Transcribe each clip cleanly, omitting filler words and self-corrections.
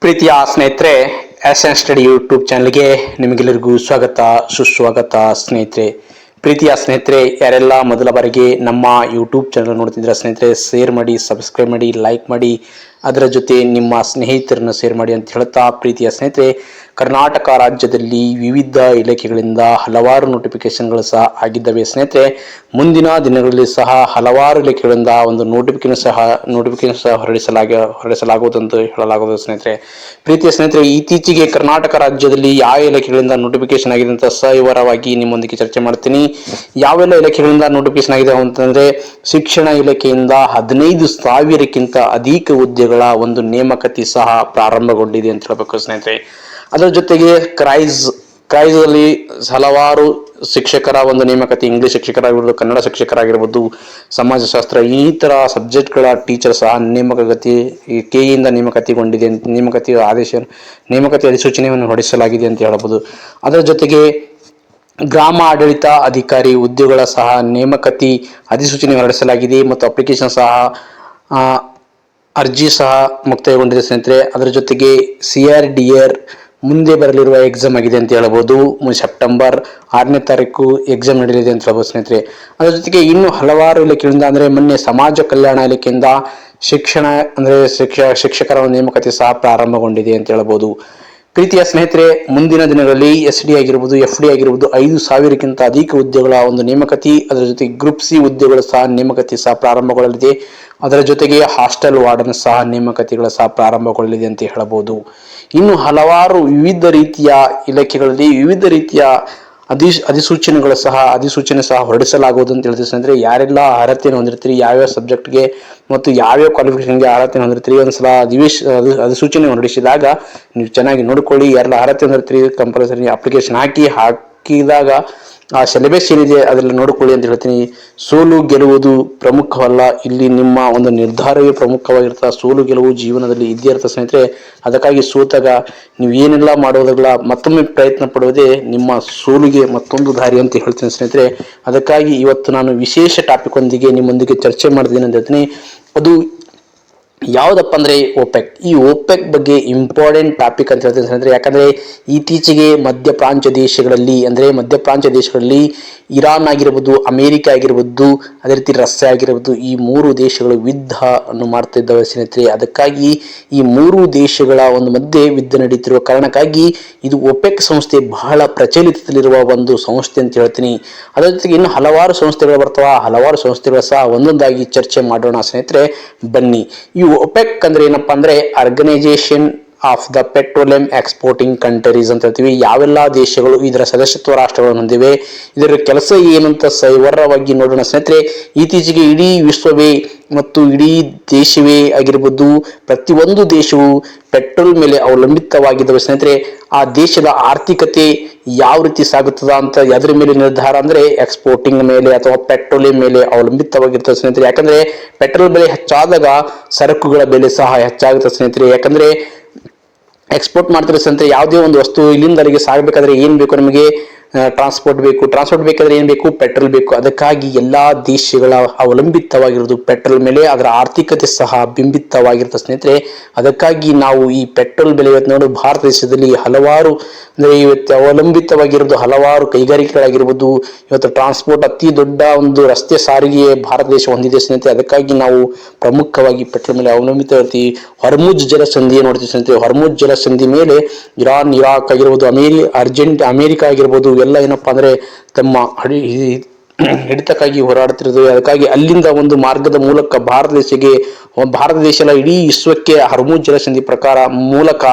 ಪ್ರೀತಿಯ ಸ್ನೇಹಿತರೆ, S study YouTube ಚಾನಲ್ಗೆ ನಿಮಗೆಲ್ಲರಿಗೂ ಸ್ವಾಗತ ಸುಸ್ವಾಗತ. ಪ್ರೀತಿಯ ಸ್ನೇಹಿತರೆ, ಯಾರೆಲ್ಲ ಮೊದಲ ಬಾರಿಗೆ ನಮ್ಮ ಯೂಟ್ಯೂಬ್ ಚಾನಲ್ ನೋಡ್ತಿದ್ರೆ ಸ್ನೇಹಿತರೆ, ಶೇರ್ ಮಾಡಿ, ಸಬ್ಸ್ಕ್ರೈಬ್ ಮಾಡಿ, ಲೈಕ್ ಮಾಡಿ, ಅದರ ಜೊತೆ ನಿಮ್ಮ ಸ್ನೇಹಿತರನ್ನು ಶೇರ್ ಮಾಡಿ ಅಂತ ಹೇಳ್ತಾ, ಪ್ರೀತಿಯ ಸ್ನೇಹಿತರೆ, ಕರ್ನಾಟಕ ರಾಜ್ಯದಲ್ಲಿ ವಿವಿಧ ಇಲಾಖೆಗಳಿಂದ ಹಲವಾರು ನೋಟಿಫಿಕೇಶನ್ಗಳು ಸಹ ಆಗಿದ್ದಾವೆ ಸ್ನೇಹಿತರೆ. ಮುಂದಿನ ದಿನಗಳಲ್ಲಿ ಸಹ ಹಲವಾರು ಇಲಾಖೆಗಳಿಂದ ಒಂದು ನೋಟಿಫಿಕೇಶನ್ ಸಹ ಹೊರಡಿಸಲಾಗುವುದು ಅಂತ ಹೇಳಲಾಗುವುದು ಸ್ನೇಹಿತರೆ. ಪ್ರೀತಿಯ ಸ್ನೇಹಿತರೆ, ಇತ್ತೀಚೆಗೆ ಕರ್ನಾಟಕ ರಾಜ್ಯದಲ್ಲಿ ಯಾವ ಇಲಾಖೆಗಳಿಂದ ನೋಟಿಫಿಕೇಶನ್ ಆಗಿದೆ ಅಂತ ಸವಿವರವಾಗಿ ನಿಮ್ಮೊಂದಿಗೆ ಚರ್ಚೆ ಮಾಡ್ತೀನಿ. ಯಾವೆಲ್ಲ ಇಲಾಖೆಗಳಿಂದ ನೋಟಿಫಿಕೇಶನ್ ಆಗಿದೆ ಅಂತಂದ್ರೆ, ಶಿಕ್ಷಣ ಇಲಾಖೆಯಿಂದ 15,000ಕ್ಕಿಂತ ಅಧಿಕ ಹುದ್ದೆಗಳ ಒಂದು ನೇಮಕಾತಿ ಸಹ ಪ್ರಾರಂಭಗೊಂಡಿದೆ ಅಂತ ಹೇಳಬೇಕು ಸ್ನೇಹಿತರೆ. ಅದರ ಜೊತೆಗೆ ಕ್ರೈಸ್ ಅಲ್ಲಿ ಹಲವಾರು ಶಿಕ್ಷಕರ ಒಂದು ನೇಮಕಾತಿ, ಇಂಗ್ಲಿಷ್ ಶಿಕ್ಷಕರಾಗಿರ್ಬೋದು, ಕನ್ನಡ ಶಿಕ್ಷಕರಾಗಿರ್ಬೋದು, ಸಮಾಜಶಾಸ್ತ್ರ ಇನ್ನಿತರ ಸಬ್ಜೆಕ್ಟ್ಗಳ ಟೀಚರ್ ಸಹ ಕೆಇಯಿಂದ ನೇಮಕಾತಿಗೊಂಡಿದೆ. ನೇಮಕಾತಿ ಅಧಿಸೂಚನೆಯನ್ನು ಹೊರಡಿಸಲಾಗಿದೆ ಅಂತ ಹೇಳಬಹುದು. ಅದರ ಜೊತೆಗೆ ಗ್ರಾಮ ಆಡಳಿತ ಅಧಿಕಾರಿ ಹುದ್ದೆಗಳ ಸಹ ನೇಮಕಾತಿ ಅಧಿಸೂಚನೆ ಹೊರಡಿಸಲಾಗಿದೆ ಮತ್ತು ಅಪ್ಲಿಕೇಶನ್ ಸಹ ಅರ್ಜಿ ಸಹ ಮುಕ್ತಾಯಗೊಂಡಿದೆ ಸ್ನೇಹಿತರೆ. ಅದರ ಜೊತೆಗೆ CRDR ಮುಂದೆ ಬರಲಿರುವ ಎಕ್ಸಾಮ್ ಆಗಿದೆ ಅಂತ ಹೇಳಬಹುದು. ಸೆಪ್ಟೆಂಬರ್ 6ನೇ ತಾರೀಕು ಎಕ್ಸಾಮ್ ನಡೆಯಲಿದೆ ಅಂತ ಹೇಳ್ಬೋದು ಸ್ನೇಹಿತರೆ. ಅದರ ಜೊತೆಗೆ ಇನ್ನು ಹಲವಾರು ಇಲಾಖೆಗಳಿಂದ ಅಂದ್ರೆ ಮೊನ್ನೆ ಸಮಾಜ ಕಲ್ಯಾಣ ಇಲಾಖೆಯಿಂದ ಶಿಕ್ಷಕರ ನೇಮಕಾತಿ ಸಹ ಪ್ರಾರಂಭಗೊಂಡಿದೆ ಅಂತ ಹೇಳಬಹುದು. ಪ್ರೀತಿಯ ಸ್ನೇಹಿತರೆ, ಮುಂದಿನ ದಿನಗಳಲ್ಲಿ SD ಆಗಿರ್ಬೋದು, FD ಆಗಿರ್ಬೋದು 5,000ಕ್ಕಿಂತ ಅಧಿಕ ಹುದ್ದೆಗಳ ಒಂದು ನೇಮಕಾತಿ, ಅದರ ಜೊತೆಗೆ ಗ್ರೂಪ್ C ಹುದ್ದೆಗಳು ಸಹ ನೇಮಕಾತಿ ಸಹ ಪ್ರಾರಂಭಗೊಳ್ಳಲಿದೆ. ಅದರ ಜೊತೆಗೆ ಹಾಸ್ಟೆಲ್ ವಾರ್ಡನ್ ಸಹ ನೇಮಕಾತಿಗಳು ಸಹ ಪ್ರಾರಂಭಗೊಳ್ಳಲಿದೆ ಅಂತ ಹೇಳಬಹುದು. ಇನ್ನು ಹಲವಾರು ವಿವಿಧ ರೀತಿಯ ಇಲಾಖೆಗಳಲ್ಲಿ ವಿವಿಧ ರೀತಿಯ ಅಧಿಸೂಚನೆ ಸಹ ಹೊರಡಿಸಲಾಗುವುದು ಅಂತ ಹೇಳ್ತೀವಿ ಸ್ನೇಹಿತರೆ. ಯಾರೆಲ್ಲ ಅರ್ಹತೆಯನ್ನು ಹೊಂದಿರ್ತೀರಿ, ಯಾವ್ಯಾವ ಸಬ್ಜೆಕ್ಟ್ಗೆ ಮತ್ತು ಯಾವ್ಯಾವ ಕ್ವಾಲಿಫಿಕೇಷನ್ಗೆ ಅರ್ಹತೆ ಹೊಂದಿರ್ತೀರಿ, ಒಂದ್ಸಲ ಅಧಿಸೂಚನೆ ಹೊರಡಿಸಿದಾಗ ನೀವು ಚೆನ್ನಾಗಿ ನೋಡ್ಕೊಳ್ಳಿ. ಯಾರೆಲ್ಲ ಅರ್ಹತೆ ಹೊಂದಿರ್ತೀರಿ ಕಂಪಲ್ಸರಿ ಅಪ್ಲಿಕೇಶನ್ ಹಾಕಿದಾಗ ಆ ಸಿಲೆಬಸ್ ಏನಿದೆ ಅದರಲ್ಲಿ ನೋಡ್ಕೊಳ್ಳಿ ಅಂತ ಹೇಳ್ತೀನಿ. ಸೋಲು ಗೆಲ್ಲುವುದು ಪ್ರಮುಖವಲ್ಲ, ಇಲ್ಲಿ ನಿಮ್ಮ ಒಂದು ನಿರ್ಧಾರವೇ ಪ್ರಮುಖವಾಗಿರ್ತ. ಸೋಲು ಗೆಲುವು ಜೀವನದಲ್ಲಿ ಇದ್ದೇ ಇರ್ತ ಸ್ನೇಹಿತರೆ. ಅದಕ್ಕಾಗಿ ಸೋತಾಗ ನೀವು ಏನೆಲ್ಲ ಮಾಡೋದಿಲ್ಲ, ಮತ್ತೊಮ್ಮೆ ಪ್ರಯತ್ನ ಪಡುವುದೇ ನಿಮ್ಮ ಸೋಲಿಗೆ ಮತ್ತೊಂದು ದಾರಿ ಅಂತ ಹೇಳ್ತೀನಿ ಸ್ನೇಹಿತರೆ. ಅದಕ್ಕಾಗಿ ಇವತ್ತು ನಾನು ವಿಶೇಷ ಟಾಪಿಕ್ ನಿಮ್ಮೊಂದಿಗೆ ಚರ್ಚೆ ಮಾಡಿದ್ದೀನಿ ಅಂತ ಹೇಳ್ತೀನಿ. ಅದು ಯಾವುದಪ್ಪ ಅಂದ್ರೆ OPEC. ಈ OPEC ಬಗ್ಗೆ ಇಂಪಾರ್ಟೆಂಟ್ ಟಾಪಿಕ್ ಅಂತ ಹೇಳ್ತೀನಿ ಸ್ನೇಹಿತರೆ. ಯಾಕಂದ್ರೆ ಇತ್ತೀಚೆಗೆ ಮಧ್ಯಪ್ರಾಚ್ಯ ದೇಶಗಳಲ್ಲಿ ಇರಾನ್ ಆಗಿರ್ಬೋದು, ಅಮೆರಿಕ ಆಗಿರ್ಬೋದು, ಅದೇ ರೀತಿ ರಷ್ಯಾ ಆಗಿರ್ಬೋದು, ಈ 3 ದೇಶಗಳು ಯುದ್ಧ ಅನ್ನು ಮಾಡ್ತಾ ಇದ್ದಾವೆ ಸ್ನೇಹಿತರೆ. ಅದಕ್ಕಾಗಿ ಈ 3 ದೇಶಗಳ ಒಂದು ಮಧ್ಯೆ ಯುದ್ಧ ನಡೀತಿರುವ ಕಾರಣಕ್ಕಾಗಿ ಇದು OPEC ಸಂಸ್ಥೆ ಬಹಳ ಪ್ರಚಲಿತದಲ್ಲಿರುವ ಒಂದು ಸಂಸ್ಥೆ ಅಂತ ಹೇಳ್ತೀನಿ. ಅದರ ಜೊತೆಗೆ ಇನ್ನು ಹಲವಾರು ಸಂಸ್ಥೆಗಳು ಬರ್ತಾವ. ಹಲವಾರು ಸಂಸ್ಥೆಗಳು ಸಹ ಒಂದೊಂದಾಗಿ ಚರ್ಚೆ ಮಾಡೋಣ ಸ್ನೇಹಿತರೆ, ಬನ್ನಿ. ಈ OPEC ಅಂದ್ರೆ ಏನಪ್ಪಾ ಅಂದ್ರೆ, organisation of the petroleum exporting countries ಅಂತ ಹೇಳ್ತೀವಿ. ಯಾವೆಲ್ಲ ದೇಶಗಳು ಇದರ ಸದಸ್ಯತ್ವ ರಾಷ್ಟ್ರಗಳನ್ನು ಹೊಂದಿವೆ, ಇದರ ಕೆಲಸ ಏನಂತ ಸವಿವರವಾಗಿ ನೋಡೋಣ ಸ್ನೇಹಿತರೆ. ಇತ್ತೀಚೆಗೆ ಇಡೀ ವಿಶ್ವವೇ ಮತ್ತು ಇಡೀ ದೇಶವೇ ಆಗಿರ್ಬೋದು, ಪ್ರತಿಯೊಂದು ದೇಶವು ಪೆಟ್ರೋಲ್ ಮೇಲೆ ಅವಲಂಬಿತವಾಗಿದ್ದಾವೆ ಸ್ನೇಹಿತರೆ. ಆ ದೇಶದ ಆರ್ಥಿಕತೆ ಯಾವ ರೀತಿ ಸಾಗುತ್ತದ ಅಂತ ಅದರ ಮೇಲೆ ನಿರ್ಧಾರ ಅಂದ್ರೆ ಎಕ್ಸ್ಪೋರ್ಟಿಂಗ್ ಮೇಲೆ ಅಥವಾ ಪೆಟ್ರೋಲಿಯಂ ಮೇಲೆ ಅವಲಂಬಿತವಾಗಿರ್ತದೆ ಸ್ನೇಹಿತರೆ. ಯಾಕಂದ್ರೆ ಪೆಟ್ರೋಲ್ ಬೆಲೆ ಹೆಚ್ಚಾದಾಗ ಸರಕುಗಳ ಬೆಲೆ ಸಹ ಹೆಚ್ಚಾಗುತ್ತೆ ಸ್ನೇಹಿತರೆ. ಯಾಕಂದ್ರೆ ಎಕ್ಸ್ಪೋರ್ಟ್ ಮಾಡ್ತಾರೆ ಸ್ನೇಹಿತರೆ. ಯಾವುದೇ ಒಂದು ವಸ್ತು ಇಲ್ಲಿಂದ ಅಲ್ಲಿಗೆ ಸಾಗಬೇಕಾದ್ರೆ ಏನ್ ಬೇಕು ನಮಗೆ? ಟ್ರಾನ್ಸ್ಪೋರ್ಟ್ ಬೇಕಾದ್ರೆ ಏನ್ ಬೇಕು? ಪೆಟ್ರೋಲ್ ಬೇಕು. ಅದಕ್ಕಾಗಿ ಎಲ್ಲಾ ದೇಶಗಳ ಅವಲಂಬಿತವಾಗಿರುವುದು ಪೆಟ್ರೋಲ್ ಮೇಲೆ, ಅದರ ಆರ್ಥಿಕತೆ ಸಹ ಬಿಂಬಿತವಾಗಿರುತ್ತೆ ಸ್ನೇಹಿತರೆ. ಅದಕ್ಕಾಗಿ ನಾವು ಈ ಪೆಟ್ರೋಲ್ ಬೆಲೆ ಇವತ್ತು ನೋಡಿ ಭಾರತ ದೇಶದಲ್ಲಿ ಹಲವಾರು ಅಂದ್ರೆ ಇವತ್ತು ಅವಲಂಬಿತವಾಗಿರೋದು ಹಲವಾರು ಕೈಗಾರಿಕೆಗಳಾಗಿರ್ಬೋದು. ಇವತ್ತು ಟ್ರಾನ್ಸ್ಪೋರ್ಟ್ ಅತಿ ದೊಡ್ಡ ಒಂದು ರಸ್ತೆ ಸಾರಿಗೆ ಭಾರತ ದೇಶ ಹೊಂದಿದೆ ಸ್ನೇಹಿತರೆ. ಅದಕ್ಕಾಗಿ ನಾವು ಪ್ರಮುಖವಾಗಿ ಪೆಟ್ರೋಲ್ ಮೇಲೆ ಅವಲಂಬಿತ ಇರ್ತೀವಿ. ಹೊರ್ಮುಜ್ ಜಲಸಂಧಿ ನೋಡ್ತೀವಿ ಸ್ನೇಹಿತರೆ. ಹೊರ್ಮುಜ್ ಜಲಸಂಧಿ ಮೇಲೆ ಇರಾನ್, ಇರಾಕ್ ಆಗಿರ್ಬೋದು, ಅಮೆರಿಕ ಆಗಿರ್ಬೋದು, ಎಲ್ಲ ಏನಪ್ಪಾ ಅಂದ್ರೆ ತಮ್ಮ ಹಿಡಿತಕ್ಕಾಗಿ ಹೋರಾಡ್ತಿರೋದು. ಅದಕ್ಕಾಗಿ ಅಲ್ಲಿಂದ ಒಂದು ಮಾರ್ಗದ ಮೂಲಕ ಭಾರತ ದೇಶ ಎಲ್ಲ ಇಡೀ ವಿಶ್ವಕ್ಕೆ ಹೊರ್ಮುಜ್ ಜಲಸಂಧಿ ಮೂಲಕ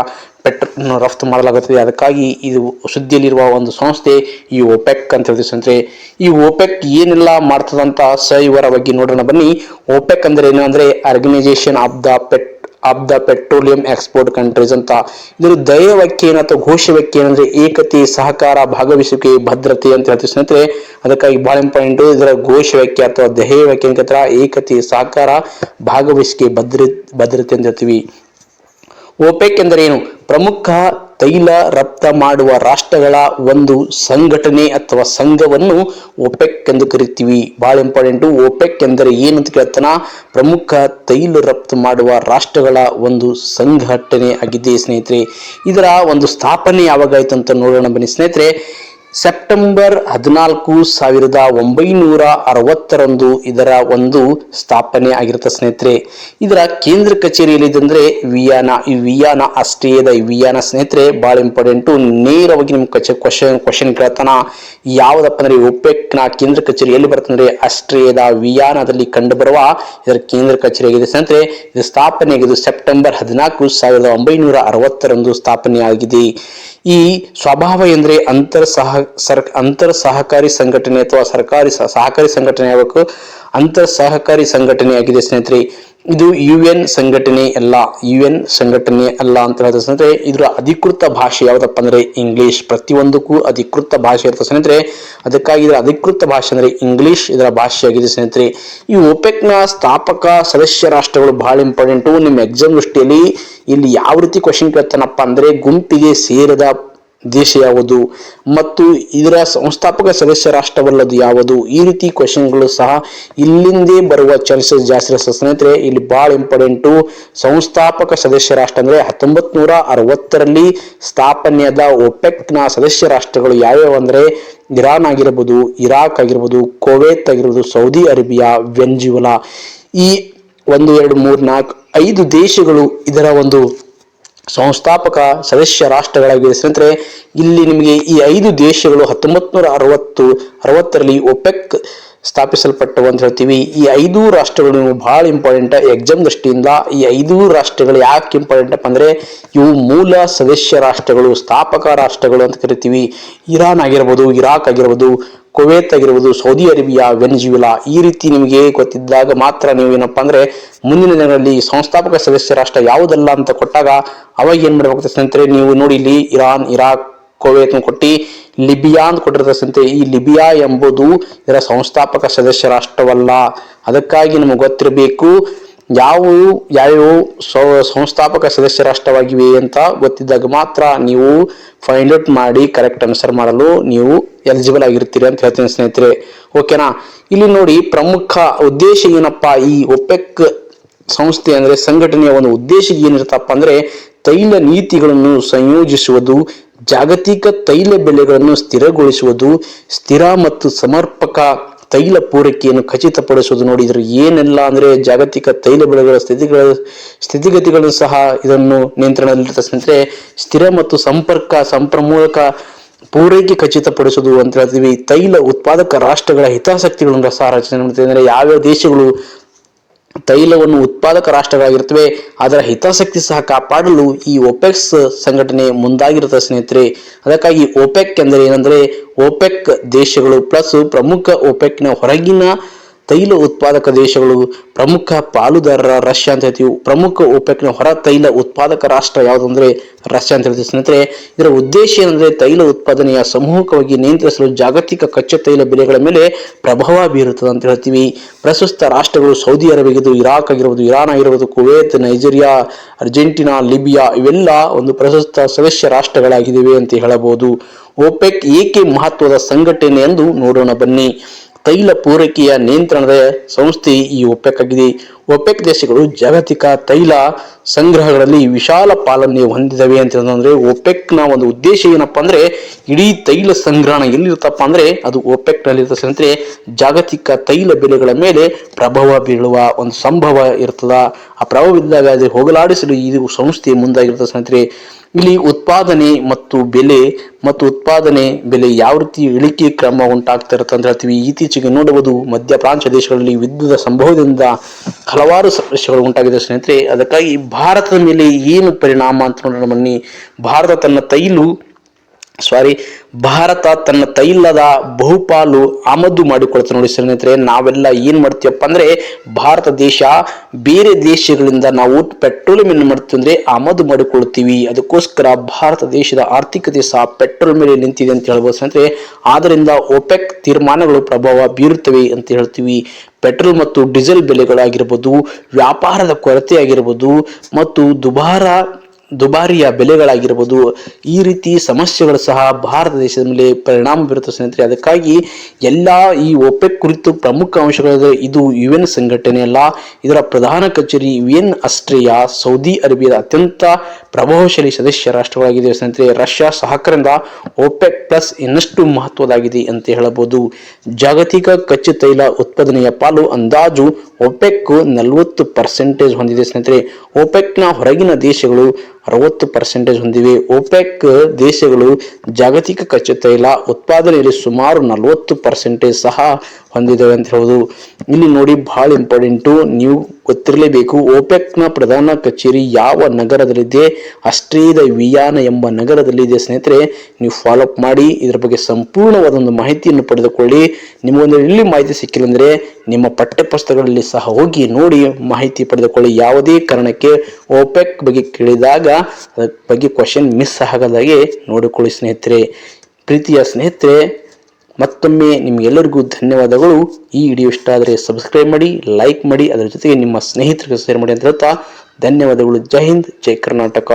ಪೆಟ್ರೋಲ್ ರಫ್ತು ಮಾಡಲಾಗುತ್ತದೆ. ಅದಕ್ಕಾಗಿ ಇದು ಸುದ್ದಿಯಲ್ಲಿರುವ ಒಂದು ಸಂಸ್ಥೆ ಈ OPEC ಅಂತ ಹೇಳ್ತೀವಿ ಸ್ನೇಹಿತರೆ. ಈ OPEC ಏನೆಲ್ಲ ಮಾಡ್ತದಂತ ಸವಿವರವಾಗಿ ನೋಡೋಣ ಬನ್ನಿ. OPEC ಅಂದ್ರೆ ಏನು ಅಂದ್ರೆ, organisation of the petroleum export countries ಅಂತ. ಇದರ ಧ್ಯೇಯವಾಕ್ಯ ಅಥವಾ ಘೋಷವಾಕ್ಯ ಏನಂದ್ರೆ ಏಕತೆ, ಸಹಕಾರ, ಭಾಗವಹಿಸುವಿಕೆ, ಭದ್ರತೆ ಅಂತ ಹೇಳ್ತೀವಿ ಸ್ನೇಹಿತರೆ. ಅದಕ್ಕಾಗಿ ಬಹಳ ಇಂಪಾರ್ಟೆಂಟ್. ಇದರ ಘೋಷವಾಕ್ಯ ಅಥವಾ ಧ್ಯೇಯವಾಕ್ಯ ಏನಂತ ಏಕತೆ, ಸಹಕಾರ, ಭಾಗವಹಿಸುವಿಕೆ, ಭದ್ರತೆ ಅಂತ ಹೇಳ್ತೀವಿ. OPEC ಎಂದರೆ ಏನು? ಪ್ರಮುಖ ತೈಲ ರಫ್ತು ಮಾಡುವ ರಾಷ್ಟ್ರಗಳ ಒಂದು ಸಂಘಟನೆ ಅಥವಾ ಸಂಘವನ್ನು ಒಪೆಕ್ ಎಂದು ಕರಿತೀವಿ. ಬಹಳ ಇಂಪಾರ್ಟೆಂಟು. ಒಪೆಕ್ ಎಂದರೆ ಏನು ಅಂತ ಕೇಳ್ತಾನ. ಪ್ರಮುಖ ತೈಲ ರಫ್ತು ಮಾಡುವ ರಾಷ್ಟ್ರಗಳ ಒಂದು ಸಂಘಟನೆ ಆಗಿದೆ ಸ್ನೇಹಿತರೆ. ಇದರ ಒಂದು ಸ್ಥಾಪನೆ ಯಾವಾಗಾಯ್ತು ಅಂತ ನೋಡೋಣ ಬನ್ನಿ ಸ್ನೇಹಿತರೆ. ಸೆಪ್ಟೆಂಬರ್ 14, 1960 ಇದರ ಒಂದು ಸ್ಥಾಪನೆ ಆಗಿರುತ್ತೆ ಸ್ನೇಹಿತರೆ. ಇದರ ಕೇಂದ್ರ ಕಚೇರಿ ಎಲ್ಲಿದೆ ಅಂದ್ರೆ ವಿಯಾನಾ. ಈ ವಿಯಾನಾ, ಆಸ್ಟ್ರಿಯಾದ ವಿಯಾನಾ ಸ್ನೇಹಿತರೆ. ಬಹಳ ಇಂಪಾರ್ಟೆಂಟು. ನೇರವಾಗಿ ನಿಮ್ಗೆ ಕ್ವಶನ್ ಕೇಳ್ತಾನ. ಯಾವ್ದಪ್ಪ ಅಂದ್ರೆ ಒಪೆಕ್ ನ ಕೇಂದ್ರ ಕಚೇರಿ ಎಲ್ಲಿ ಬರುತ್ತೆ ಅಂದ್ರೆ ಆಸ್ಟ್ರಿಯಾದ ವಿಯಾನಾದಲ್ಲಿ ಕಂಡು ಬರುವ ಇದರ ಕೇಂದ್ರ ಕಚೇರಿ ಆಗಿದೆ ಸ್ನೇಹಿತರೆ. ಇದು ಸ್ಥಾಪನೆ ಆಗಿದೆ ಸೆಪ್ಟೆಂಬರ್ 14, 1960 ಸ್ಥಾಪನೆ ಆಗಿದೆ. ಈ ಸ್ವಭಾವ ಎಂದ್ರೆ ಅಂತರ್ ಸಹಕಾರಿ ಸಂಘಟನೆ ಅಥವಾ ಸಹಕಾರಿ ಸಂಘಟನೆ ಆಗಬೇಕು. ಅಂತರ್ ಸಹಕಾರಿ ಸಂಘಟನೆ ಆಗಿದೆ ಸ್ನೇಹಿತರೆ. ಇದು UN ಸಂಘಟನೆ ಅಲ್ಲ ಅಂತ ಹೇಳ್ತಾರೆ ಸ್ನೇಹಿತರೆ. ಇದರ ಅಧಿಕೃತ ಭಾಷೆ ಯಾವ್ದಪ್ಪ ಅಂದ್ರೆ ಇಂಗ್ಲಿಷ್. ಪ್ರತಿಯೊಂದಕ್ಕೂ ಅಧಿಕೃತ ಭಾಷೆ ಇರುತ್ತೆ ಸ್ನೇಹಿತರೆ. ಅದಕ್ಕಾಗಿ ಇದರ ಅಧಿಕೃತ ಭಾಷೆ ಅಂದ್ರೆ ಇಂಗ್ಲಿಷ್ ಇದರ ಭಾಷೆ ಆಗಿದೆ ಸ್ನೇಹಿತರೆ. ಈ ಒಪೆಕ್ ನ ಸ್ಥಾಪಕ ಸದಸ್ಯ ರಾಷ್ಟ್ರಗಳು ಬಹಳ ಇಂಪಾರ್ಟೆಂಟು. ನಿಮ್ಮ ಎಕ್ಸಾಮ್ ದೃಷ್ಟಿಯಲ್ಲಿ ಇಲ್ಲಿ ಯಾವ ರೀತಿ ಕ್ವಶನ್ ಕೇಳ್ತಾನಪ್ಪ ಅಂದ್ರೆ ಗುಂಪಿಗೆ ಸೇರದ ದೇಶ ಯಾವುದು ಮತ್ತು ಇದರ ಸಂಸ್ಥಾಪಕ ಸದಸ್ಯ ರಾಷ್ಟ್ರವಲ್ಲದು ಯಾವುದು, ಈ ರೀತಿ ಕ್ವಶನ್ಗಳು ಸಹ ಇಲ್ಲಿಂದೇ ಬರುವ ಚಾನ್ಸಸ್ ಜಾಸ್ತಿ ಇರುತ್ತೆ ಸ್ನೇಹಿತರೆ. ಇಲ್ಲಿ ಬಹಳ ಇಂಪಾರ್ಟೆಂಟು. ಸಂಸ್ಥಾಪಕ ಸದಸ್ಯ ರಾಷ್ಟ್ರ ಅಂದ್ರೆ 1960 ಸ್ಥಾಪನೆಯಾದ ಒಪೆಕ್ ನ ಸದಸ್ಯ ರಾಷ್ಟ್ರಗಳು ಯಾವ್ಯಾವ ಅಂದ್ರೆ ಇರಾನ್ ಆಗಿರಬಹುದು, ಇರಾಕ್ ಆಗಿರ್ಬೋದು, ಕುವೈತ್ ಆಗಿರ್ಬೋದು, ಸೌದಿ ಅರೇಬಿಯಾ, ವೆನೆಜುವೆಲಾ. ಈ 1, 2, 3, 4, 5 ದೇಶಗಳು ಇದರ ಒಂದು ಸಂಸ್ಥಾಪಕ ಸದಸ್ಯ ರಾಷ್ಟ್ರಗಳಾಗಿವೆ ಸ್ನೇಹಿತರೆ. ಇಲ್ಲಿ ನಿಮಗೆ ಈ 5 ದೇಶಗಳು 1960 ಒಪೆಕ್ ಸ್ಥಾಪಿಸಲ್ಪಟ್ಟವು ಅಂತ ಹೇಳ್ತೀವಿ. ಈ 5 ರಾಷ್ಟ್ರಗಳು ಬಹಳ ಇಂಪಾರ್ಟೆಂಟ್ ಎಕ್ಸಾಮ್ ದೃಷ್ಟಿಯಿಂದ. ಈ 5 ರಾಷ್ಟ್ರಗಳು ಯಾಕೆ ಇಂಪಾರ್ಟೆಂಟ್ ಅಪ್ಪ ಅಂದ್ರೆ ಇವು ಮೂಲ ಸದಸ್ಯ ರಾಷ್ಟ್ರಗಳು, ಸ್ಥಾಪಕ ರಾಷ್ಟ್ರಗಳು ಅಂತ ಕರಿತೀವಿ. ಇರಾನ್ ಆಗಿರ್ಬೋದು, ಇರಾಕ್ ಆಗಿರ್ಬೋದು, ಕುವೈತ್ ಆಗಿರ್ಬೋದು, ಸೌದಿ ಅರೇಬಿಯಾ, ವೆನೆಜುವೆಲಾ. ಈ ರೀತಿ ನಿಮಗೆ ಗೊತ್ತಿದ್ದಾಗ ಮಾತ್ರ ನೀವು ಏನಪ್ಪಾ ಅಂದ್ರೆ ಮುಂದಿನ ದಿನಗಳಲ್ಲಿ ಸಂಸ್ಥಾಪಕ ಸದಸ್ಯ ರಾಷ್ಟ್ರ ಯಾವುದಲ್ಲ ಅಂತ ಕೊಟ್ಟಾಗ ಅವಾಗ ಏನ್ ಮಾಡ್ಬೇಕಾಗುತ್ತೆ ಸ್ನೇಹಿತರೆ. ನೀವು ನೋಡಿ ಇಲ್ಲಿ ಇರಾನ್, ಇರಾಕ್, ಕುವೈತ್ ಕೊಟ್ಟಿ ಲಿಬಿಯಾ ಅಂತ ಕೊಟ್ಟಿರ್ತಾರೆ ಸ್ನೇಹಿತರೆ. ಈ ಲಿಬಿಯಾ ಎಂಬುದು ಇದರ ಸಂಸ್ಥಾಪಕ ಸದಸ್ಯ ರಾಷ್ಟ್ರವಲ್ಲ. ಅದಕ್ಕಾಗಿ ನಮಗೆ ಗೊತ್ತಿರಬೇಕು ಯಾವ್ಯಾವ ಸಂಸ್ಥಾಪಕ ಸದಸ್ಯ ರಾಷ್ಟ್ರವಾಗಿವೆ ಅಂತ ಗೊತ್ತಿದ್ದಾಗ ಮಾತ್ರ ನೀವು ಫೈಂಡ್ ಔಟ್ ಮಾಡಿ ಕರೆಕ್ಟ್ ಆನ್ಸರ್ ಮಾಡಲು ನೀವು ಎಲಿಜಿಬಲ್ ಆಗಿರ್ತೀರಿ ಅಂತ ಹೇಳ್ತೀನಿ ಸ್ನೇಹಿತರೆ. ಓಕೆನಾ. ಇಲ್ಲಿ ನೋಡಿ ಪ್ರಮುಖ ಉದ್ದೇಶ ಏನಪ್ಪಾ ಈ ಒಪೆಕ್ ಸಂಸ್ಥೆ ಅಂದ್ರೆ ಸಂಘಟನೆಯ ಒಂದು ಉದ್ದೇಶ ಏನಿರುತ್ತಪ್ಪ ಅಂದ್ರೆ ತೈಲ ನೀತಿಗಳನ್ನು ಸಂಯೋಜಿಸುವುದು, ಜಾಗತಿಕ ತೈಲ ಬೆಲೆಗಳನ್ನು ಸ್ಥಿರಗೊಳಿಸುವುದು, ಸ್ಥಿರ ಮತ್ತು ಸಮರ್ಪಕ ತೈಲ ಪೂರೈಕೆಯನ್ನು ಖಚಿತಪಡಿಸುವುದು. ನೋಡಿದ್ರೆ ಏನೆಲ್ಲ ಅಂದ್ರೆ ಜಾಗತಿಕ ತೈಲ ಬೆಲೆಗಳ ಸ್ಥಿತಿಗತಿಗಳನ್ನು ಸಹ ಇದನ್ನು ನಿಯಂತ್ರಣದಲ್ಲಿರುತ್ತೆ ಸ್ನೇಹಿತರೆ. ಸ್ಥಿರ ಮತ್ತು ಸಂಪನ್ಮೂಲಕ ಪೂರೈಕೆ ಖಚಿತಪಡಿಸುವುದು ಅಂತ ಹೇಳ್ತೀವಿ. ತೈಲ ಉತ್ಪಾದಕ ರಾಷ್ಟ್ರಗಳ ಹಿತಾಸಕ್ತಿಗಳನ್ನು ಸಹ ರಚನೆ ಮಾಡ್ತೀವಿ. ಅಂದ್ರೆ ಯಾವ್ಯಾವ ದೇಶಗಳು ತೈಲವನ್ನು ಉತ್ಪಾದಕ ರಾಷ್ಟ್ರಗಳಾಗಿರ್ತವೆ ಅದರ ಹಿತಾಸಕ್ತಿ ಸಹ ಕಾಪಾಡಲು ಈ ಒಪೆಕ್ ಸಂಘಟನೆ ಮುಂದಾಗಿರುತ್ತೆ ಸ್ನೇಹಿತರೆ. ಅದಕ್ಕಾಗಿ ಒಪೆಕ್ ಎಂದರೆ ಏನಂದ್ರೆ ಒಪೆಕ್ ದೇಶಗಳು ಪ್ಲಸ್ ಪ್ರಮುಖ ಒಪೆಕ್ನ ಹೊರಗಿನ ತೈಲ ಉತ್ಪಾದಕ ದೇಶಗಳು, ಪ್ರಮುಖ ಪಾಲುದಾರರ ರಷ್ಯಾ ಅಂತ ಹೇಳ್ತೀವಿ. ಪ್ರಮುಖ ಒಪೆಕ್ನ ಹೊರ ತೈಲ ಉತ್ಪಾದಕ ರಾಷ್ಟ್ರ ಯಾವುದಂದ್ರೆ ರಷ್ಯಾ ಅಂತ ಹೇಳ್ತೀವಿ ಸ್ನೇಹಿತರೆ. ಇದರ ಉದ್ದೇಶ ಏನಂದ್ರೆ ತೈಲ ಉತ್ಪಾದನೆಯ ಸಮೂಹವಾಗಿ ನಿಯಂತ್ರಿಸಲು ಜಾಗತಿಕ ಕಚ್ಚಾ ತೈಲ ಬೆಲೆಗಳ ಮೇಲೆ ಪ್ರಭಾವ ಬೀರುತ್ತದೆ ಅಂತ ಹೇಳ್ತೀವಿ. ಪ್ರಸ್ತುತ ರಾಷ್ಟ್ರಗಳು ಸೌದಿ ಅರೇಬಿಯಾ, ಇರಾಕ್ ಆಗಿರ್ಬೋದು, ಇರಾನ್ ಆಗಿರ್ಬೋದು, ಕುವೈತ್, ನೈಜೀರಿಯಾ, ಅರ್ಜೆಂಟೀನಾ, ಲಿಬಿಯಾ ಇವೆಲ್ಲ ಒಂದು ಪ್ರಸ್ತುತ ಸದಸ್ಯ ರಾಷ್ಟ್ರಗಳಾಗಿವೆ ಅಂತ ಹೇಳಬಹುದು. ಒಪೆಕ್ ಏಕೆ ಮಹತ್ವದ ಸಂಘಟನೆ ಎಂದು ನೋಡೋಣ ಬನ್ನಿ. ತೈಲ ಪೂರೈಕೆಯ ನಿಯಂತ್ರಣದ ಸಂಸ್ಥೆ ಈ ಒಪೆಕ್ ಆಗಿದೆ. ಒಪೆಕ್ ದೇಶಗಳು ಜಾಗತಿಕ ತೈಲ ಸಂಗ್ರಹಗಳಲ್ಲಿ ವಿಶಾಲ ಪಾಲನೆ ಹೊಂದಿದವೆ ಅಂತ ಅಂದ್ರೆ ಒಪೆಕ್ ನ ಒಂದು ಉದ್ದೇಶ ಏನಪ್ಪಾ ಅಂದ್ರೆ ಇಡೀ ತೈಲ ಸಂಗ್ರಹಣ ಎಲ್ಲಿರುತ್ತಪ್ಪ ಅಂದ್ರೆ ಅದು ಒಪೆಕ್ ನಲ್ಲಿ ಇರುತ್ತೆ ಸ್ನೇಹಿತರೆ. ಜಾಗತಿಕ ತೈಲ ಬೆಲೆಗಳ ಮೇಲೆ ಪ್ರಭಾವ ಬೀಳುವ ಒಂದು ಸಂಭವ ಇರ್ತದ. ಆ ಪ್ರಭಾವ ಇದ್ದಾಗ ಅದು ಹೋಗಲಾಡಿಸಲು ಇದು ಸಂಸ್ಥೆ ಮುಂದಾಗಿರುತ್ತೆ ಸ್ನೇಹಿತರೆ. ಇಲ್ಲಿ ಉತ್ಪಾದನೆ ಮತ್ತು ಬೆಲೆ ಯಾವ ರೀತಿ ಇಳಿಕೆ ಕ್ರಮ ಉಂಟಾಗ್ತಾ ಇರುತ್ತೆ ಅಂತ ಹೇಳ್ತೀವಿ. ಇತ್ತೀಚೆಗೆ ನೋಡಬಹುದು ಮಧ್ಯಪ್ರಾಚ್ಯ ದೇಶಗಳಲ್ಲಿ ಯುದ್ಧದ ಸಂಭವದಿಂದ ಹಲವಾರು ಸಮಸ್ಯೆಗಳು ಉಂಟಾಗಿದೆ ಸ್ನೇಹಿತರೆ. ಅದಕ್ಕಾಗಿ ಭಾರತದ ಮೇಲೆ ಏನು ಪರಿಣಾಮ ಅಂತ ನೋಡೋಣ ಬನ್ನಿ. ಭಾರತ ತನ್ನ ತೈಲದ ಬಹುಪಾಲು ಆಮದು ಮಾಡಿಕೊಳ್ತಾ ನೋಡಿ ಸ್ನೇಹಿತರೆ. ನಾವೆಲ್ಲ ಏನ್ ಮಾಡ್ತೀವಪ್ಪ ಅಂದ್ರೆ ಭಾರತ ದೇಶ ಬೇರೆ ದೇಶಗಳಿಂದ ನಾವು ಪೆಟ್ರೋಲಿಯಂ ಏನು ಮಾಡ್ತೀವಿ ಅಂದ್ರೆ ಆಮದು ಮಾಡಿಕೊಳ್ತೀವಿ. ಅದಕ್ಕೋಸ್ಕರ ಭಾರತ ದೇಶದ ಆರ್ಥಿಕತೆ ಸಹ ಪೆಟ್ರೋಲ್ ಮೇಲೆ ನಿಂತಿದೆ ಅಂತ ಹೇಳ್ಬೋದು ಸ್ನೇಹಿತರೆ. ಆದ್ದರಿಂದ ಒಪೆಕ್ ತೀರ್ಮಾನಗಳು ಪ್ರಭಾವ ಬೀರುತ್ತವೆ ಅಂತ ಹೇಳ್ತೀವಿ. ಪೆಟ್ರೋಲ್ ಮತ್ತು ಡೀಸೆಲ್ ಬೆಲೆಗಳಾಗಿರ್ಬೋದು, ವ್ಯಾಪಾರದ ಕೊರತೆ ಆಗಿರ್ಬೋದು ಮತ್ತು ದುಬಾರ ದುಬಾರಿಯ ಬೆಲೆಗಳಾಗಿರ್ಬೋದು, ಈ ರೀತಿ ಸಮಸ್ಯೆಗಳು ಸಹ ಭಾರತ ದೇಶದ ಮೇಲೆ ಪರಿಣಾಮ ಬೀರುತ್ತೆ ಸ್ನೇಹಿತರೆ. ಅದಕ್ಕಾಗಿ ಎಲ್ಲ ಈ ಒಪೆಕ್ ಕುರಿತು ಪ್ರಮುಖ ಅಂಶಗಳು, ಇದು UN ಸಂಘಟನೆ ಅಲ್ಲ, ಇದರ ಪ್ರಧಾನ ಕಚೇರಿ ವಿಯೆನ್, ಆಸ್ಟ್ರಿಯಾ, ಸೌದಿ ಅರೇಬಿಯಾದ ಅತ್ಯಂತ ಪ್ರಭಾವಶಾಲಿ ಸದಸ್ಯ ರಾಷ್ಟ್ರಗಳಾಗಿದೆ ಸ್ನೇಹಿತರೆ. ರಷ್ಯಾ ಸಹಕಾರದಿಂದ ಒಪೆಕ್ ಪ್ಲಸ್ ಇನ್ನಷ್ಟು ಮಹತ್ವದಾಗಿದೆ ಅಂತ ಹೇಳಬಹುದು. ಜಾಗತಿಕ ಕಚ್ಚಾ ತೈಲ ಉತ್ಪಾದನೆಯ ಪಾಲು ಅಂದಾಜು ಒಪೆಕ್ 40% ಹೊಂದಿದೆ ಸ್ನೇಹಿತರೆ. ಒಪೆಕ್ನ ಹೊರಗಿನ ದೇಶಗಳು 60% ಹೊಂದಿವೆ. ಒಪೆಕ್ ದೇಶಗಳು ಜಾಗತಿಕ ಕಚ್ಚಾ ತೈಲ ಉತ್ಪಾದನೆಯಲ್ಲಿ ಸುಮಾರು 40% ಸಹ ಹೊಂದಿದ್ದೇವೆ ಅಂತ ಹೇಳುವುದು. ಇಲ್ಲಿ ನೋಡಿ, ಬಹಳ ಇಂಪಾರ್ಟೆಂಟು, ನೀವು ಗೊತ್ತಿರಲೇಬೇಕು. ಒಪೆಕ್ನ ಪ್ರಧಾನ ಕಚೇರಿ ಯಾವ ನಗರದಲ್ಲಿದೆ? ಆಸ್ಟ್ರಿಯಾದ ವಿಯೆನಾ ಎಂಬ ನಗರದಲ್ಲಿದೆ ಸ್ನೇಹಿತರೆ. ನೀವು ಫಾಲೋ ಅಪ್ ಮಾಡಿ, ಇದರ ಬಗ್ಗೆ ಸಂಪೂರ್ಣವಾದ ಒಂದು ಮಾಹಿತಿಯನ್ನು ಪಡೆದುಕೊಳ್ಳಿ. ನಿಮಗೊಂದು ಇಲ್ಲಿ ಮಾಹಿತಿ ಸಿಕ್ಕಿಲ್ಲ ಅಂದರೆ ನಿಮ್ಮ ಪಠ್ಯ ಪುಸ್ತಕಗಳಲ್ಲಿ ಸಹ ಹೋಗಿ ನೋಡಿ ಮಾಹಿತಿ ಪಡೆದುಕೊಳ್ಳಿ. ಯಾವುದೇ ಕಾರಣಕ್ಕೆ ಒಪೆಕ್ ಬಗ್ಗೆ ಕೇಳಿದಾಗ ಅದರ ಬಗ್ಗೆ ಕ್ವಶನ್ ಮಿಸ್ ಆಗದಾಗೆ ನೋಡಿಕೊಳ್ಳಿ ಸ್ನೇಹಿತರೆ. ಪ್ರೀತಿಯ ಸ್ನೇಹಿತರೆ, ಮತ್ತೊಮ್ಮೆ ನಿಮ್ಗೆಲ್ಲರಿಗೂ ಧನ್ಯವಾದಗಳು. ಈ ವಿಡಿಯೋ ಇಷ್ಟ ಆದರೆ ಸಬ್ಸ್ಕ್ರೈಬ್ ಮಾಡಿ, ಲೈಕ್ ಮಾಡಿ, ಅದರ ಜೊತೆಗೆ ನಿಮ್ಮ ಸ್ನೇಹಿತರಿಗೆ ಶೇರ್ ಮಾಡಿ ಅಂತ ಹೇಳ್ತಾ ಧನ್ಯವಾದಗಳು. ಜೈ ಹಿಂದ್, ಜೈ ಕರ್ನಾಟಕ.